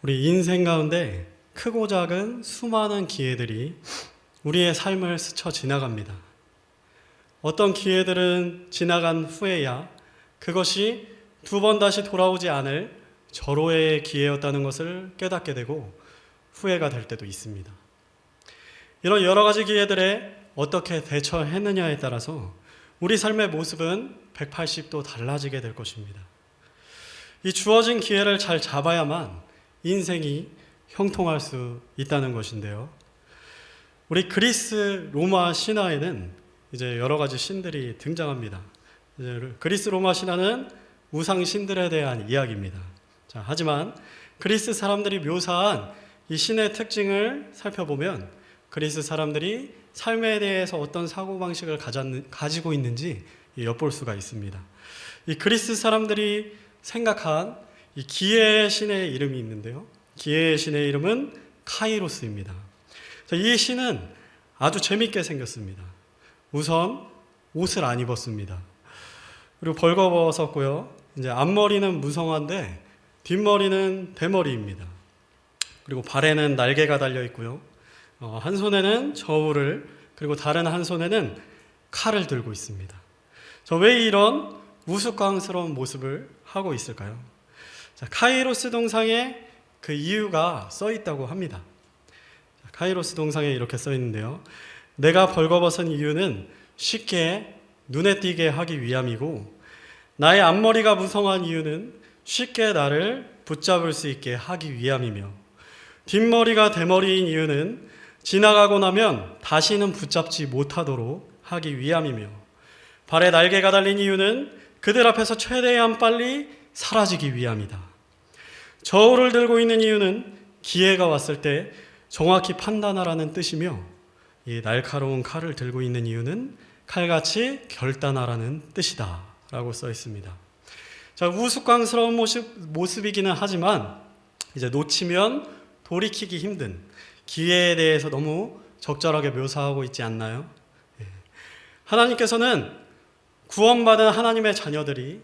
우리 인생 가운데 크고 작은 수많은 기회들이 우리의 삶을 스쳐 지나갑니다. 어떤 기회들은 지나간 후에야 그것이 두 번 다시 돌아오지 않을 절호의 기회였다는 것을 깨닫게 되고 후회가 될 때도 있습니다. 이런 여러 가지 기회들에 어떻게 대처했느냐에 따라서 우리 삶의 모습은 180도 달라지게 될 것입니다. 이 주어진 기회를 잘 잡아야만 인생이 형통할 수 있다는 것인데요. 우리 그리스 로마 신화에는 이제 여러 가지 신들이 등장합니다. 그리스 로마 신화는 우상 신들에 대한 이야기입니다. 하지만 그리스 사람들이 묘사한 이 신의 특징을 살펴보면 그리스 사람들이 삶에 대해서 어떤 사고방식을 가지고 있는지 엿볼 수가 있습니다. 이 그리스 사람들이 생각한 이 기회의 신의 이름이 있는데요. 기회의 신의 이름은 카이로스입니다. 이 신은 아주 재밌게 생겼습니다. 우선 옷을 안 입었습니다. 그리고 벌거벗었고요. 이제 앞머리는 무성한데 뒷머리는 대머리입니다. 그리고 발에는 날개가 달려 있고요. 한 손에는 저울을, 그리고 다른 한 손에는 칼을 들고 있습니다. 왜 이런 우스꽝스러운 모습을 하고 있을까요? 카이로스 동상에 그 이유가 써 있다고 합니다. 카이로스 동상에 이렇게 써 있는데요. 내가 벌거벗은 이유는 쉽게 눈에 띄게 하기 위함이고, 나의 앞머리가 무성한 이유는 쉽게 나를 붙잡을 수 있게 하기 위함이며, 뒷머리가 대머리인 이유는 지나가고 나면 다시는 붙잡지 못하도록 하기 위함이며, 발에 날개가 달린 이유는 그들 앞에서 최대한 빨리 사라지기 위함이다. 저울을 들고 있는 이유는 기회가 왔을 때 정확히 판단하라는 뜻이며, 이 날카로운 칼을 들고 있는 이유는 칼같이 결단하라는 뜻이다 라고 써 있습니다. 우스꽝스러운 모습이기는 하지만 이제 놓치면 돌이키기 힘든 기회에 대해서 너무 적절하게 묘사하고 있지 않나요? 하나님께서는 구원받은 하나님의 자녀들이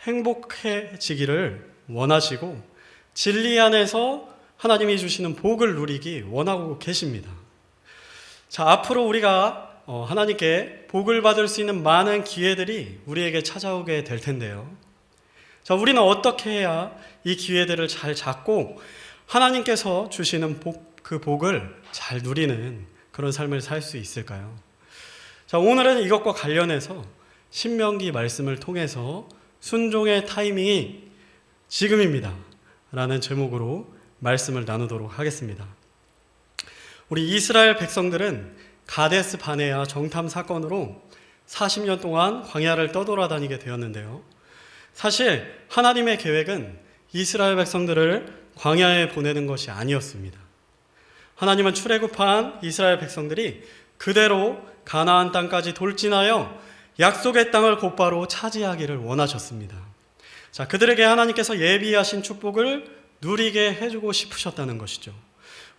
행복해지기를 원하시고 진리 안에서 하나님이 주시는 복을 누리기 원하고 계십니다. 앞으로 우리가 하나님께 복을 받을 수 있는 많은 기회들이 우리에게 찾아오게 될 텐데요. 우리는 어떻게 해야 이 기회들을 잘 잡고 하나님께서 주시는 그 복을 잘 누리는 그런 삶을 살 수 있을까요? 오늘은 이것과 관련해서 신명기 말씀을 통해서 순종의 타이밍이 지금입니다 라는 제목으로 말씀을 나누도록 하겠습니다. 우리 이스라엘 백성들은 가데스 바네아 정탐 사건으로 40년 동안 광야를 떠돌아다니게 되었는데요. 사실 하나님의 계획은 이스라엘 백성들을 광야에 보내는 것이 아니었습니다. 하나님은 출애굽한 이스라엘 백성들이 그대로 가나안 땅까지 돌진하여 약속의 땅을 곧바로 차지하기를 원하셨습니다. 그들에게 하나님께서 예비하신 축복을 누리게 해주고 싶으셨다는 것이죠.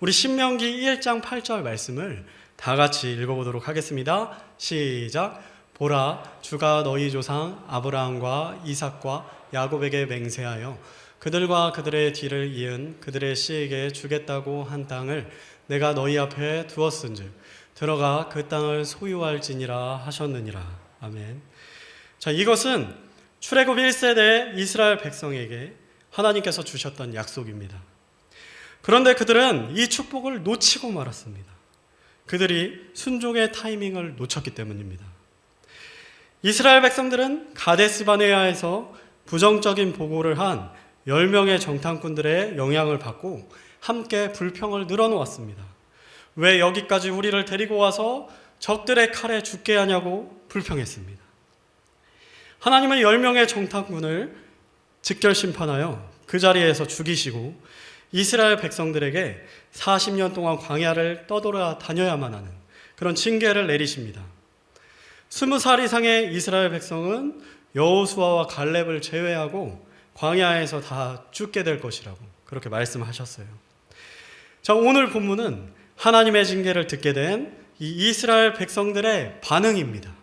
우리 신명기 1장 8절 말씀을 다 같이 읽어보도록 하겠습니다. 시작. 보라, 주가 너희 조상 아브라함과 이삭과 야곱에게 맹세하여 그들과 그들의 뒤를 이은 그들의 씨에게 주겠다고 한 땅을 내가 너희 앞에 두었은즉 들어가 그 땅을 소유할지니라 하셨느니라. 아멘. 이것은 출애굽 1세대 이스라엘 백성에게 하나님께서 주셨던 약속입니다. 그런데 그들은 이 축복을 놓치고 말았습니다. 그들이 순종의 타이밍을 놓쳤기 때문입니다. 이스라엘 백성들은 가데스 바네아에서 부정적인 보고를 한 10명의 정탐꾼들의 영향을 받고 함께 불평을 늘어놓았습니다. 왜 여기까지 우리를 데리고 와서 적들의 칼에 죽게 하냐고 불평했습니다. 하나님은 10명의 정탐꾼을 즉결 심판하여 그 자리에서 죽이시고 이스라엘 백성들에게 40년 동안 광야를 떠돌아다녀야만 하는 그런 징계를 내리십니다. 20살 이상의 이스라엘 백성은 여호수아와 갈렙을 제외하고 광야에서 다 죽게 될 것이라고 그렇게 말씀하셨어요. 오늘 본문은 하나님의 징계를 듣게 된 이 이스라엘 백성들의 반응입니다.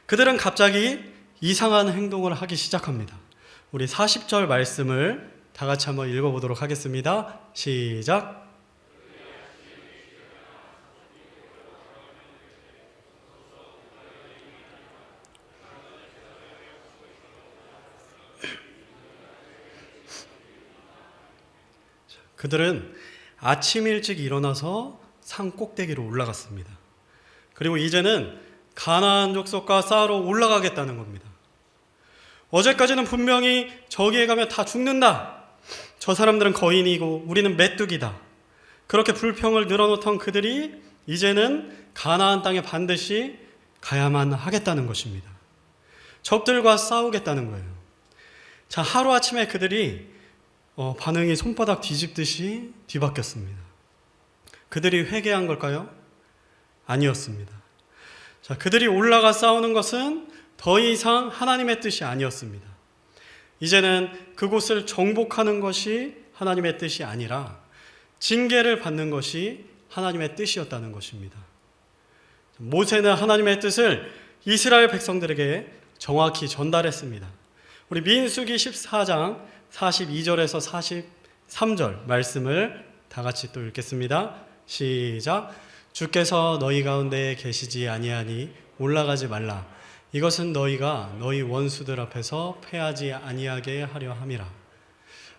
그들은 갑자기 이상한 행동을 하기 시작합니다. 우리 40절 말씀을 다 같이 한번 읽어보도록 하겠습니다. 시작. 그들은 아침 일찍 일어나서 산 꼭대기로 올라갔습니다. 그리고 이제는 가나안 족속과 싸우러 올라가겠다는 겁니다. 어제까지는 분명히 저기에 가면 다 죽는다. 저 사람들은 거인이고 우리는 메뚜기다. 그렇게 불평을 늘어놓던 그들이 이제는 가나안 땅에 반드시 가야만 하겠다는 것입니다. 적들과 싸우겠다는 거예요. 자, 하루아침에 그들이 반응이 손바닥 뒤집듯이 뒤바뀌었습니다. 그들이 회개한 걸까요? 아니었습니다. 자, 그들이 올라가 싸우는 것은 더 이상 하나님의 뜻이 아니었습니다. 이제는 그곳을 정복하는 것이 하나님의 뜻이 아니라 징계를 받는 것이 하나님의 뜻이었다는 것입니다. 모세는 하나님의 뜻을 이스라엘 백성들에게 정확히 전달했습니다. 우리 민수기 14장 42절에서 43절 말씀을 다 같이 또 읽겠습니다. 시작. 주께서 너희 가운데 계시지 아니하니 올라가지 말라. 이것은 너희가 너희 원수들 앞에서 패하지 아니하게 하려 함이라.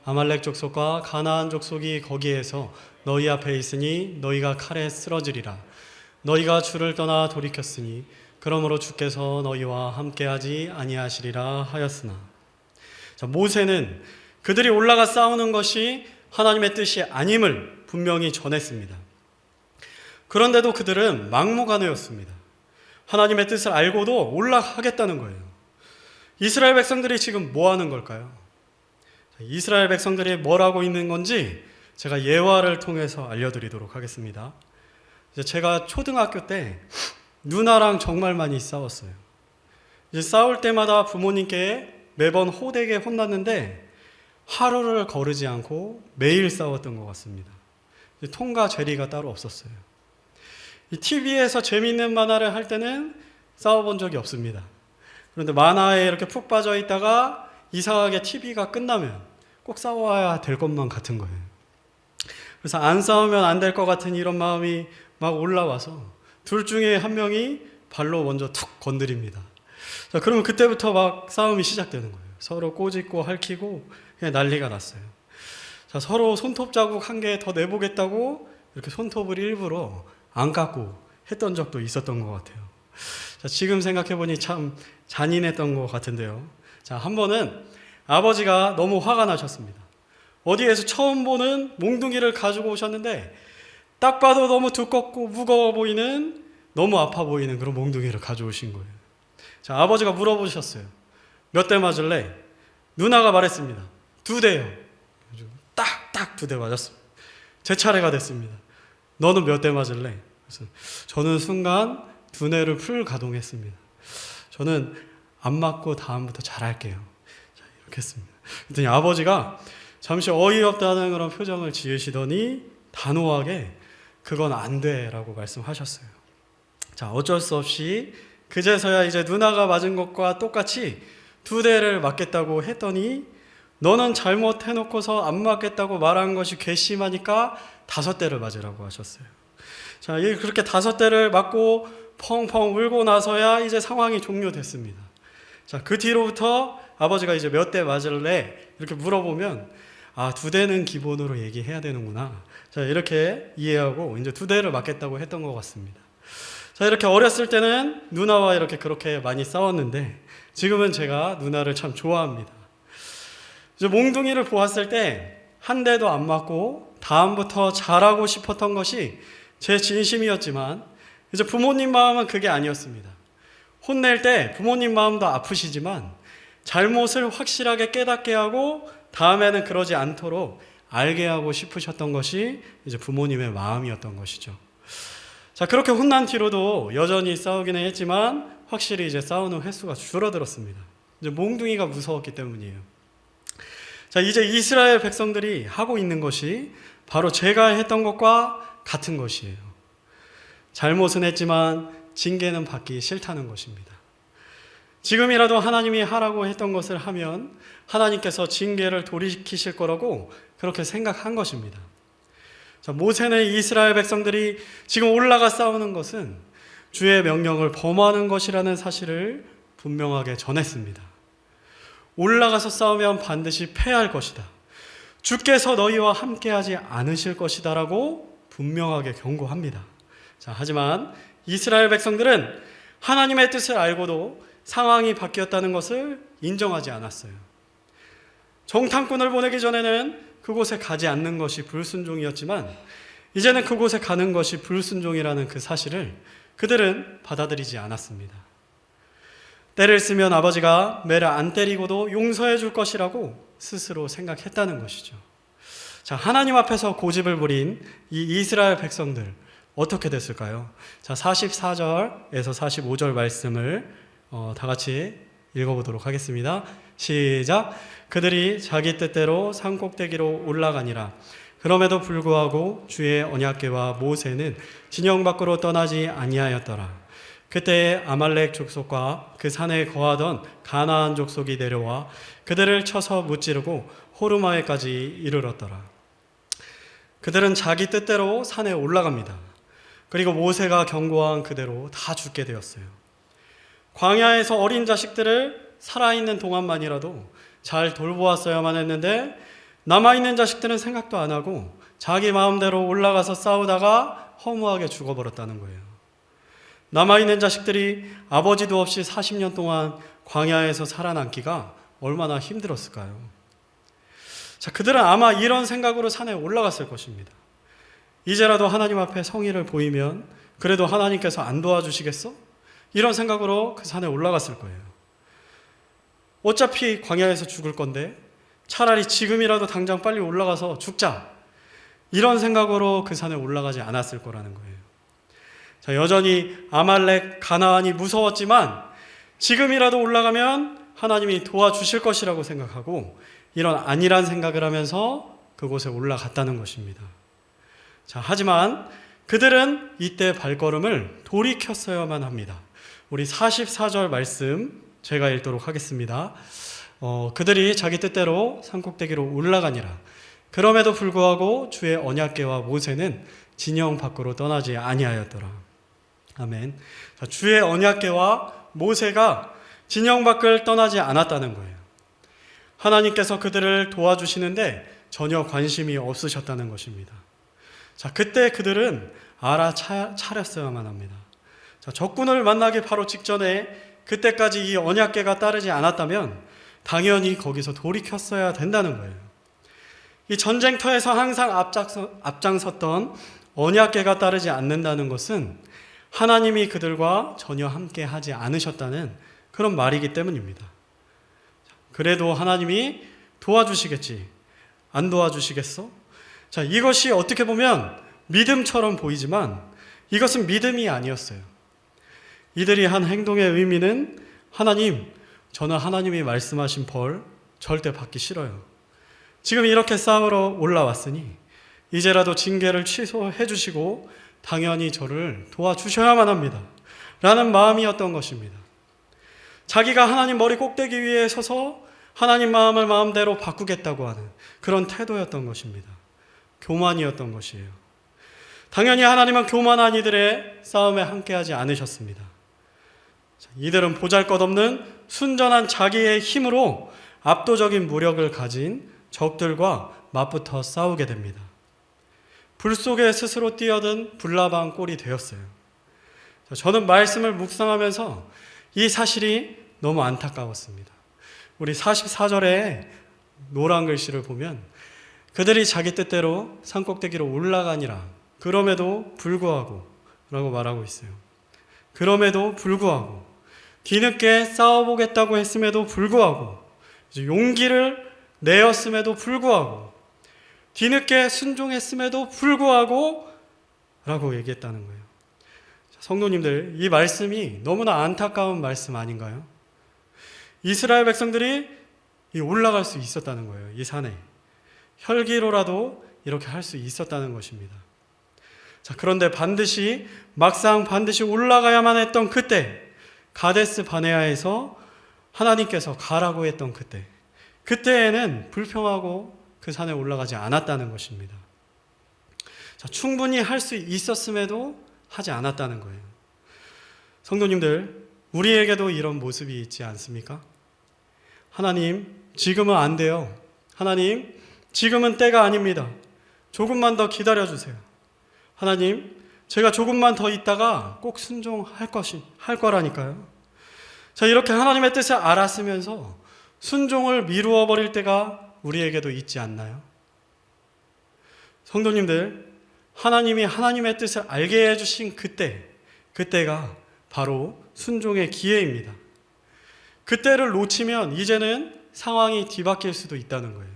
아말렉 족속과 가나안 족속이 거기에서 너희 앞에 있으니 너희가 칼에 쓰러지리라. 너희가 주를 떠나 돌이켰으니 그러므로 주께서 너희와 함께하지 아니하시리라 하였으나. 자, 모세는 그들이 올라가 싸우는 것이 하나님의 뜻이 아님을 분명히 전했습니다. 그런데도 그들은 막무가내였습니다. 하나님의 뜻을 알고도 올라가겠다는 거예요. 이스라엘 백성들이 지금 뭐 하는 걸까요? 이스라엘 백성들이 뭘 하고 있는 건지 제가 예화를 통해서 알려드리도록 하겠습니다. 제가 초등학교 때 누나랑 정말 많이 싸웠어요. 이제 싸울 때마다 부모님께 매번 호되게 혼났는데 하루를 거르지 않고 매일 싸웠던 것 같습니다. 통과 죄리가 따로 없었어요. 이 TV에서 재미있는 만화를 할 때는 싸워본 적이 없습니다. 그런데 만화에 이렇게 푹 빠져 있다가 이상하게 TV가 끝나면 꼭 싸워야 될 것만 같은 거예요. 그래서 안 싸우면 안 될 것 같은 이런 마음이 막 올라와서 둘 중에 한 명이 발로 먼저 툭 건드립니다. 자, 그러면 그때부터 막 싸움이 시작되는 거예요. 서로 꼬집고 핥히고 그냥 난리가 났어요. 자, 서로 손톱 자국 한 개 더 내보겠다고 이렇게 손톱을 일부러 안 깎고 했던 적도 있었던 것 같아요. 자, 지금 생각해보니 참 잔인했던 것 같은데요. 자, 한 번은 아버지가 너무 화가 나셨습니다. 어디에서 처음 보는 몽둥이를 가지고 오셨는데 딱 봐도 너무 두껍고 무거워 보이는, 너무 아파 보이는 그런 몽둥이를 가져오신 거예요. 자, 아버지가 물어보셨어요. 몇 대 맞을래? 누나가 말했습니다. 2대요. 딱딱 2대 맞았습니다. 제 차례가 됐습니다. 너는 몇 대 맞을래? 그래서 저는 순간 두뇌를 풀 가동했습니다. 저는 안 맞고 다음부터 잘할게요. 자, 이렇게 했습니다. 그랬더니 아버지가 잠시 어이없다는 그런 표정을 지으시더니 단호하게 그건 안 돼라고 말씀하셨어요. 자, 어쩔 수 없이 그제서야 이제 누나가 맞은 것과 똑같이 2대를 맞겠다고 했더니 너는 잘못해놓고서 안 맞겠다고 말한 것이 괘씸하니까 5대를 맞으라고 하셨어요. 자, 그렇게 5대를 맞고 펑펑 울고 나서야 이제 상황이 종료됐습니다. 자, 그 뒤로부터 아버지가 이제 몇 대 맞을래? 이렇게 물어보면 2대는 기본으로 얘기해야 되는구나. 자, 이렇게 이해하고 이제 2대를 맞겠다고 했던 것 같습니다. 자, 이렇게 어렸을 때는 누나와 이렇게 그렇게 많이 싸웠는데 지금은 제가 누나를 참 좋아합니다. 이제 몽둥이를 보았을 때 한 대도 안 맞고 다음부터 잘하고 싶었던 것이 제 진심이었지만 이제 부모님 마음은 그게 아니었습니다. 혼낼 때 부모님 마음도 아프시지만 잘못을 확실하게 깨닫게 하고 다음에는 그러지 않도록 알게 하고 싶으셨던 것이 이제 부모님의 마음이었던 것이죠. 자, 그렇게 혼난 뒤로도 여전히 싸우기는 했지만 확실히 이제 싸우는 횟수가 줄어들었습니다. 이제 몽둥이가 무서웠기 때문이에요. 자, 이제 이스라엘 백성들이 하고 있는 것이 바로 제가 했던 것과 같은 것이에요. 잘못은 했지만 징계는 받기 싫다는 것입니다. 지금이라도 하나님이 하라고 했던 것을 하면 하나님께서 징계를 돌이키실 거라고 그렇게 생각한 것입니다. 자, 모세는 이스라엘 백성들이 지금 올라가 싸우는 것은 주의 명령을 범하는 것이라는 사실을 분명하게 전했습니다. 올라가서 싸우면 반드시 패할 것이다. 주께서 너희와 함께하지 않으실 것이다 라고 분명하게 경고합니다. 자, 하지만 이스라엘 백성들은 하나님의 뜻을 알고도 상황이 바뀌었다는 것을 인정하지 않았어요. 정탐꾼을 보내기 전에는 그곳에 가지 않는 것이 불순종이었지만 이제는 그곳에 가는 것이 불순종이라는 그 사실을 그들은 받아들이지 않았습니다. 때를 쓰면 아버지가 매를 안 때리고도 용서해 줄 것이라고 스스로 생각했다는 것이죠. 자, 하나님 앞에서 고집을 부린 이 이스라엘 백성들 어떻게 됐을까요? 자, 44절에서 45절 말씀을 다 같이 읽어보도록 하겠습니다. 시작. 그들이 자기 뜻대로 산 꼭대기로 올라가니라. 그럼에도 불구하고 주의 언약궤와 모세는 진영 밖으로 떠나지 아니하였더라. 그때 아말렉 족속과 그 산에 거하던 가나안 족속이 내려와 그들을 쳐서 무찌르고 호르마에까지 이르렀더라. 그들은 자기 뜻대로 산에 올라갑니다. 그리고 모세가 경고한 그대로 다 죽게 되었어요. 광야에서 어린 자식들을 살아있는 동안만이라도 잘 돌보았어야만 했는데 남아있는 자식들은 생각도 안 하고 자기 마음대로 올라가서 싸우다가 허무하게 죽어버렸다는 거예요. 남아있는 자식들이 아버지도 없이 40년 동안 광야에서 살아남기가 얼마나 힘들었을까요? 자, 그들은 아마 이런 생각으로 산에 올라갔을 것입니다. 이제라도 하나님 앞에 성의를 보이면 그래도 하나님께서 안 도와주시겠어? 이런 생각으로 그 산에 올라갔을 거예요. 어차피 광야에서 죽을 건데 차라리 지금이라도 당장 빨리 올라가서 죽자. 이런 생각으로 그 산에 올라가지 않았을 거라는 거예요. 자, 여전히 아말렉, 가나안이 무서웠지만 지금이라도 올라가면 하나님이 도와주실 것이라고 생각하고 이런 안일한 생각을 하면서 그곳에 올라갔다는 것입니다. 자, 하지만 그들은 이때 발걸음을 돌이켰어야만 합니다. 우리 44절 말씀 제가 읽도록 하겠습니다. 그들이 자기 뜻대로 산꼭대기로 올라가니라. 그럼에도 불구하고 주의 언약궤와 모세는 진영 밖으로 떠나지 아니하였더라. 아멘. 자, 주의 언약궤와 모세가 진영 밖을 떠나지 않았다는 거예요. 하나님께서 그들을 도와주시는데 전혀 관심이 없으셨다는 것입니다. 자, 그때 그들은 알아차렸어야만 합니다. 자, 적군을 만나기 바로 직전에 그때까지 이 언약궤가 따르지 않았다면 당연히 거기서 돌이켰어야 된다는 거예요. 이 전쟁터에서 항상 앞장섰던 언약궤가 따르지 않는다는 것은 하나님이 그들과 전혀 함께 하지 않으셨다는 그런 말이기 때문입니다. 그래도 하나님이 도와주시겠지. 안 도와주시겠어? 자, 이것이 어떻게 보면 믿음처럼 보이지만 이것은 믿음이 아니었어요. 이들이 한 행동의 의미는 하나님, 저는 하나님이 말씀하신 벌 절대 받기 싫어요. 지금 이렇게 싸우러 올라왔으니 이제라도 징계를 취소해 주시고 당연히 저를 도와주셔야만 합니다. 라는 마음이었던 것입니다. 자기가 하나님 머리 꼭대기 위에 서서 하나님 마음을 마음대로 바꾸겠다고 하는 그런 태도였던 것입니다. 교만이었던 것이에요. 당연히 하나님은 교만한 이들의 싸움에 함께하지 않으셨습니다. 이들은 보잘것없는 순전한 자기의 힘으로 압도적인 무력을 가진 적들과 맞붙어 싸우게 됩니다. 불 속에 스스로 뛰어든 불나방 꼴이 되었어요. 저는 말씀을 묵상하면서 이 사실이 너무 안타까웠습니다. 우리 44절에 노란 글씨를 보면 그들이 자기 뜻대로 산꼭대기로 올라가니라. 그럼에도 불구하고 라고 말하고 있어요. 그럼에도 불구하고 뒤늦게 싸워보겠다고 했음에도 불구하고 용기를 내었음에도 불구하고 뒤늦게 순종했음에도 불구하고 라고 얘기했다는 거예요. 성도님들, 이 말씀이 너무나 안타까운 말씀 아닌가요? 이스라엘 백성들이 올라갈 수 있었다는 거예요. 이 산에 혈기로라도 이렇게 할 수 있었다는 것입니다. 자, 그런데 막상 반드시 올라가야만 했던 그때 가데스 바네아에서 하나님께서 가라고 했던 그때에는 불평하고 그 산에 올라가지 않았다는 것입니다. 자, 충분히 할 수 있었음에도 하지 않았다는 거예요. 성도님들, 우리에게도 이런 모습이 있지 않습니까? 하나님, 지금은 안 돼요. 하나님, 지금은 때가 아닙니다. 조금만 더 기다려주세요. 하나님, 제가 조금만 더 있다가 꼭 순종할 거라니까요. 자, 이렇게 하나님의 뜻을 알았으면서 순종을 미루어 버릴 때가 우리에게도 있지 않나요? 성도님들, 하나님이 하나님의 뜻을 알게 해주신 그때가 바로 순종의 기회입니다. 그때를 놓치면 이제는 상황이 뒤바뀔 수도 있다는 거예요.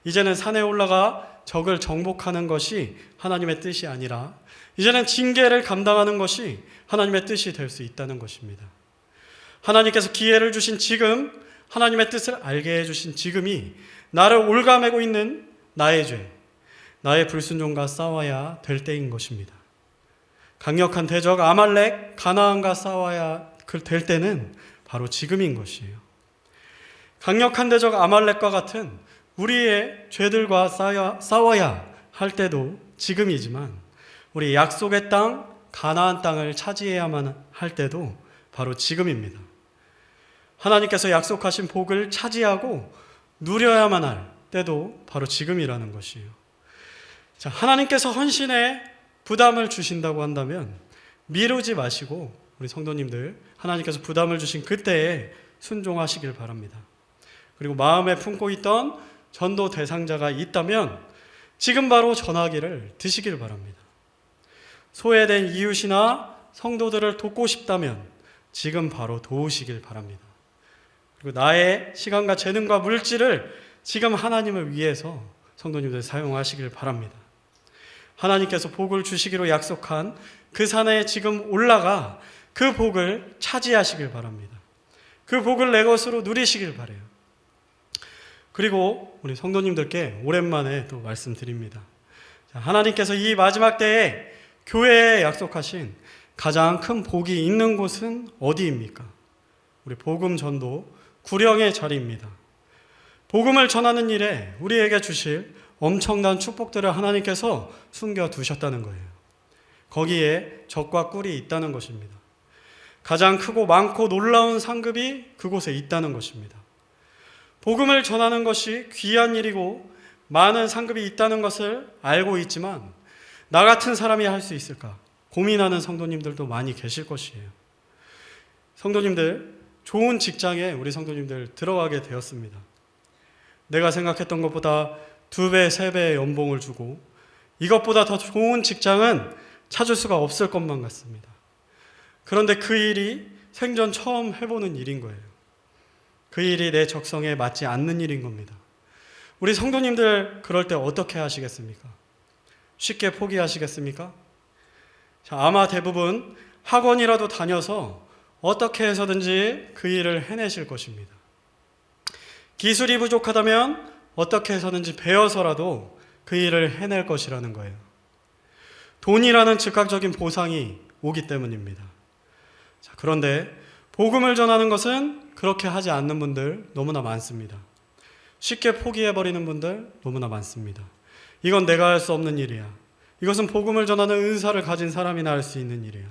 이제는 산에 올라가 적을 정복하는 것이 하나님의 뜻이 아니라 이제는 징계를 감당하는 것이 하나님의 뜻이 될 수 있다는 것입니다. 하나님께서 기회를 주신 지금, 하나님의 뜻을 알게 해주신 지금이 나를 올가매고 있는 나의 죄, 나의 불순종과 싸워야 될 때인 것입니다. 강력한 대적 아말렉, 가나안과 싸워야 될 때는 바로 지금인 것이에요. 강력한 대적 아말렉과 같은 우리의 죄들과 싸워야 할 때도 지금이지만 우리 약속의 땅, 가나안 땅을 차지해야만 할 때도 바로 지금입니다. 하나님께서 약속하신 복을 차지하고 누려야만 할 때도 바로 지금이라는 것이에요. 자, 하나님께서 헌신에 부담을 주신다고 한다면 미루지 마시고 우리 성도님들, 하나님께서 부담을 주신 그때에 순종하시길 바랍니다. 그리고 마음에 품고 있던 전도 대상자가 있다면 지금 바로 전화기를 드시길 바랍니다. 소외된 이웃이나 성도들을 돕고 싶다면 지금 바로 도우시길 바랍니다. 그리고 나의 시간과 재능과 물질을 지금 하나님을 위해서 성도님들 사용하시길 바랍니다. 하나님께서 복을 주시기로 약속한 그 산에 지금 올라가 그 복을 차지하시길 바랍니다. 그 복을 내 것으로 누리시길 바라요. 그리고 우리 성도님들께 오랜만에 또 말씀드립니다. 하나님께서 이 마지막 때에 교회에 약속하신 가장 큰 복이 있는 곳은 어디입니까? 우리 복음 전도 구령의 자리입니다. 복음을 전하는 일에 우리에게 주실 엄청난 축복들을 하나님께서 숨겨두셨다는 거예요. 거기에 적과 꿀이 있다는 것입니다. 가장 크고 많고 놀라운 상급이 그곳에 있다는 것입니다. 복음을 전하는 것이 귀한 일이고 많은 상급이 있다는 것을 알고 있지만 나 같은 사람이 할 수 있을까 고민하는 성도님들도 많이 계실 것이에요. 성도님들, 좋은 직장에 우리 성도님들 들어가게 되었습니다. 내가 생각했던 것보다 2배, 3배의 연봉을 주고 이것보다 더 좋은 직장은 찾을 수가 없을 것만 같습니다. 그런데 그 일이 생전 처음 해보는 일인 거예요. 그 일이 내 적성에 맞지 않는 일인 겁니다. 우리 성도님들 그럴 때 어떻게 하시겠습니까? 쉽게 포기하시겠습니까? 자, 아마 대부분 학원이라도 다녀서 어떻게 해서든지 그 일을 해내실 것입니다. 기술이 부족하다면 어떻게 해서든지 배워서라도 그 일을 해낼 것이라는 거예요. 돈이라는 즉각적인 보상이 오기 때문입니다. 자, 그런데 복음을 전하는 것은 그렇게 하지 않는 분들 너무나 많습니다. 쉽게 포기해버리는 분들 너무나 많습니다. 이건 내가 할 수 없는 일이야. 이것은 복음을 전하는 은사를 가진 사람이나 할 수 있는 일이야.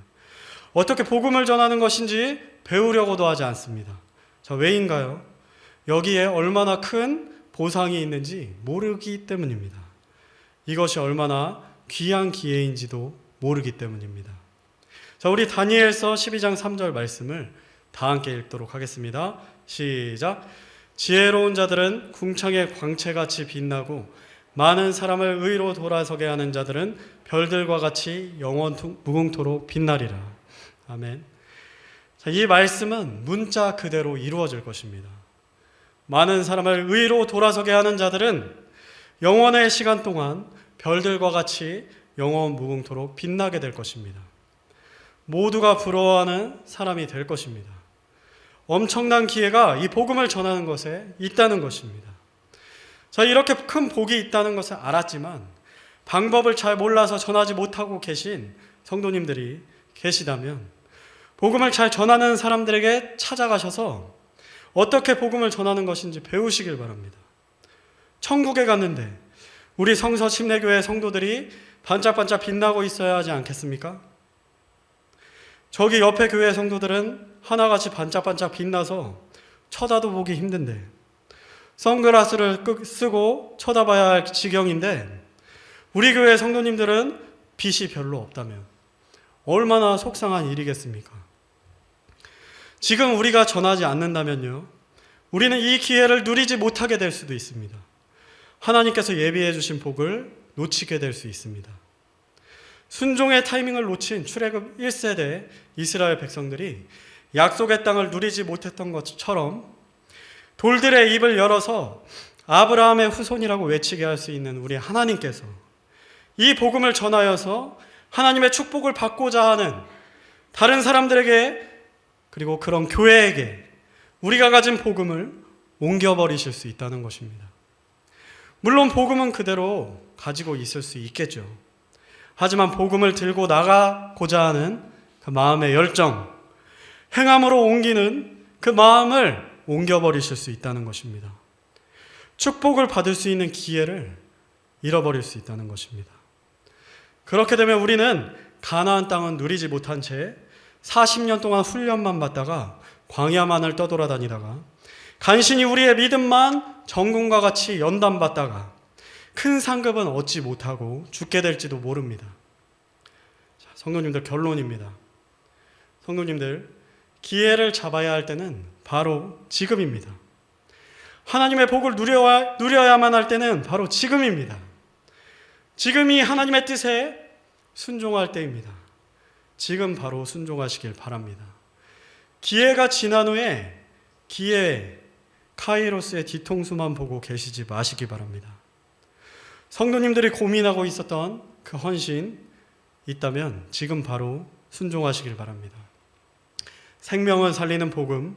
어떻게 복음을 전하는 것인지 배우려고도 하지 않습니다. 자, 왜인가요? 여기에 얼마나 큰 보상이 있는지 모르기 때문입니다. 이것이 얼마나 귀한 기회인지도 모르기 때문입니다. 자, 우리 다니엘서 12장 3절 말씀을 다 함께 읽도록 하겠습니다. 시작. 지혜로운 자들은 궁창의 광채같이 빛나고 많은 사람을 의로 돌아서게 하는 자들은 별들과 같이 영원 무궁토록 빛나리라. 아멘. 자, 이 말씀은 문자 그대로 이루어질 것입니다. 많은 사람을 의로 돌아서게 하는 자들은 영원의 시간 동안 별들과 같이 영원 무궁토록 빛나게 될 것입니다. 모두가 부러워하는 사람이 될 것입니다. 엄청난 기회가 이 복음을 전하는 것에 있다는 것입니다. 자, 이렇게 큰 복이 있다는 것을 알았지만 방법을 잘 몰라서 전하지 못하고 계신 성도님들이 계시다면 복음을 잘 전하는 사람들에게 찾아가셔서 어떻게 복음을 전하는 것인지 배우시길 바랍니다. 천국에 갔는데 우리 성서 침례교회 성도들이 반짝반짝 빛나고 있어야 하지 않겠습니까? 저기 옆에 교회 성도들은 하나같이 반짝반짝 빛나서 쳐다도 보기 힘든데, 선글라스를 쓰고 쳐다봐야 할 지경인데, 우리 교회 성도님들은 빛이 별로 없다면 얼마나 속상한 일이겠습니까? 지금 우리가 전하지 않는다면요, 우리는 이 기회를 누리지 못하게 될 수도 있습니다. 하나님께서 예비해 주신 복을 놓치게 될 수 있습니다. 순종의 타이밍을 놓친 출애굽 1세대 이스라엘 백성들이 약속의 땅을 누리지 못했던 것처럼 돌들의 입을 열어서 아브라함의 후손이라고 외치게 할 수 있는 우리 하나님께서 이 복음을 전하여서 하나님의 축복을 받고자 하는 다른 사람들에게, 그리고 그런 교회에게 우리가 가진 복음을 옮겨버리실 수 있다는 것입니다. 물론 복음은 그대로 가지고 있을 수 있겠죠. 하지만 복음을 들고 나가고자 하는 그 마음의 열정, 행함으로 옮기는 그 마음을 옮겨버리실 수 있다는 것입니다. 축복을 받을 수 있는 기회를 잃어버릴 수 있다는 것입니다. 그렇게 되면 우리는 가나안 땅은 누리지 못한 채 40년 동안 훈련만 받다가 광야만을 떠돌아다니다가 간신히 우리의 믿음만 정금과 같이 연단받다가 큰 상급은 얻지 못하고 죽게 될지도 모릅니다. 자, 성도님들, 결론입니다. 성도님들, 기회를 잡아야 할 때는 바로 지금입니다. 하나님의 복을 누려야만 할 때는 바로 지금입니다. 지금이 하나님의 뜻에 순종할 때입니다. 지금 바로 순종하시길 바랍니다. 기회가 지난 후에 기회에 카이로스의 뒤통수만 보고 계시지 마시기 바랍니다. 성도님들이 고민하고 있었던 그 헌신 있다면 지금 바로 순종하시길 바랍니다. 생명을 살리는 복음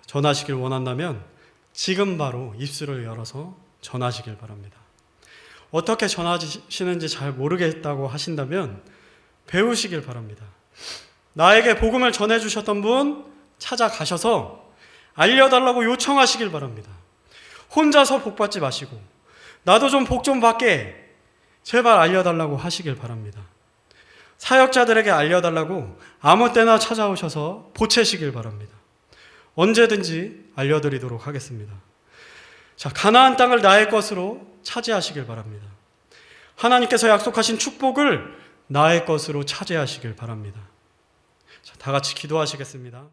전하시길 원한다면 지금 바로 입술을 열어서 전하시길 바랍니다. 어떻게 전하시는지 잘 모르겠다고 하신다면 배우시길 바랍니다. 나에게 복음을 전해주셨던 분 찾아가셔서 알려달라고 요청하시길 바랍니다. 혼자서 복 받지 마시고 나도 좀 복 좀 받게 제발 알려달라고 하시길 바랍니다. 사역자들에게 알려달라고 아무 때나 찾아오셔서 보채시길 바랍니다. 언제든지 알려드리도록 하겠습니다. 자, 가나안 땅을 나의 것으로 차지하시길 바랍니다. 하나님께서 약속하신 축복을 나의 것으로 차지하시길 바랍니다. 자, 다 같이 기도하시겠습니다.